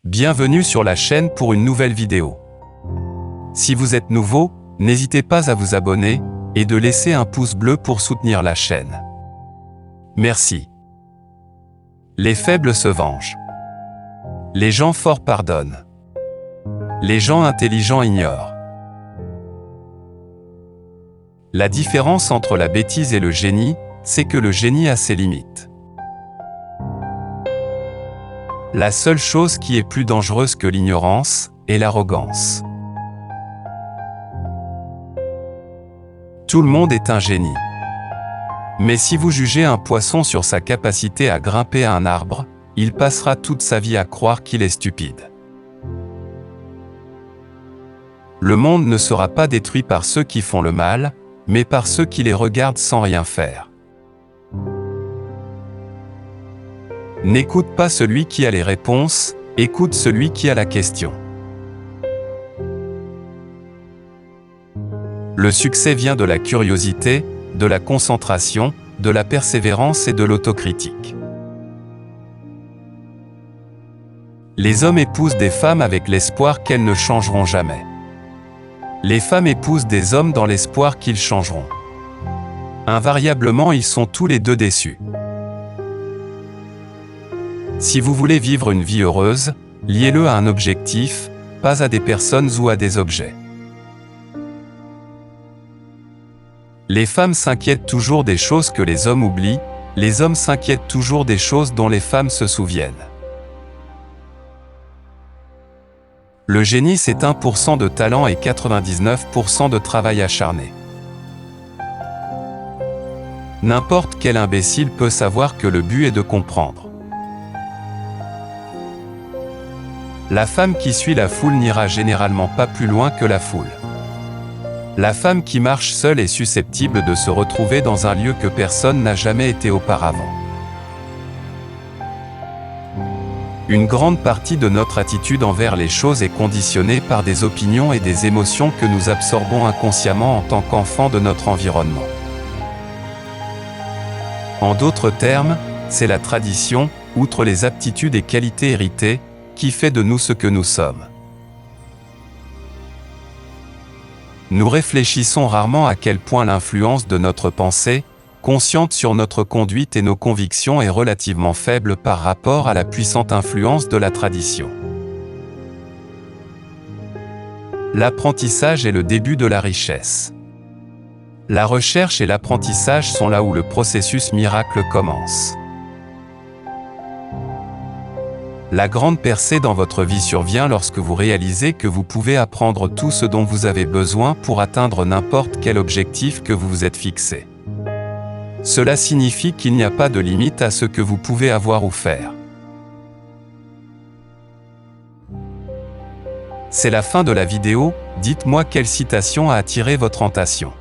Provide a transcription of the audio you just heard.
Bienvenue sur la chaîne pour une nouvelle vidéo. Si vous êtes nouveau, n'hésitez pas à vous abonner et de laisser un pouce bleu pour soutenir la chaîne. Merci. Les faibles se vengent. Les gens forts pardonnent. Les gens intelligents ignorent. La différence entre la bêtise et le génie, c'est que le génie a ses limites. La seule chose qui est plus dangereuse que l'ignorance est l'arrogance. Tout le monde est un génie. Mais si vous jugez un poisson sur sa capacité à grimper à un arbre, il passera toute sa vie à croire qu'il est stupide. Le monde ne sera pas détruit par ceux qui font le mal, mais par ceux qui les regardent sans rien faire. N'écoute pas celui qui a les réponses, écoute celui qui a la question. Le succès vient de la curiosité, de la concentration, de la persévérance et de l'autocritique. Les hommes épousent des femmes avec l'espoir qu'elles ne changeront jamais. Les femmes épousent des hommes dans l'espoir qu'ils changeront. Invariablement, ils sont tous les deux déçus. Si vous voulez vivre une vie heureuse, liez-le à un objectif, pas à des personnes ou à des objets. Les femmes s'inquiètent toujours des choses que les hommes oublient, les hommes s'inquiètent toujours des choses dont les femmes se souviennent. Le génie, c'est 1% de talent et 99% de travail acharné. N'importe quel imbécile peut savoir que le but est de comprendre. La femme qui suit la foule n'ira généralement pas plus loin que la foule. La femme qui marche seule est susceptible de se retrouver dans un lieu que personne n'a jamais été auparavant. Une grande partie de notre attitude envers les choses est conditionnée par des opinions et des émotions que nous absorbons inconsciemment en tant qu'enfants de notre environnement. En d'autres termes, c'est la tradition, outre les aptitudes et qualités héritées, qui fait de nous ce que nous sommes. Nous réfléchissons rarement à quel point l'influence de notre pensée, consciente sur notre conduite et nos convictions est relativement faible par rapport à la puissante influence de la tradition. L'apprentissage est le début de la richesse. La recherche et l'apprentissage sont là où le processus miracle commence. La grande percée dans votre vie survient lorsque vous réalisez que vous pouvez apprendre tout ce dont vous avez besoin pour atteindre n'importe quel objectif que vous vous êtes fixé. Cela signifie qu'il n'y a pas de limite à ce que vous pouvez avoir ou faire. C'est la fin de la vidéo, dites-moi quelle citation a attiré votre attention.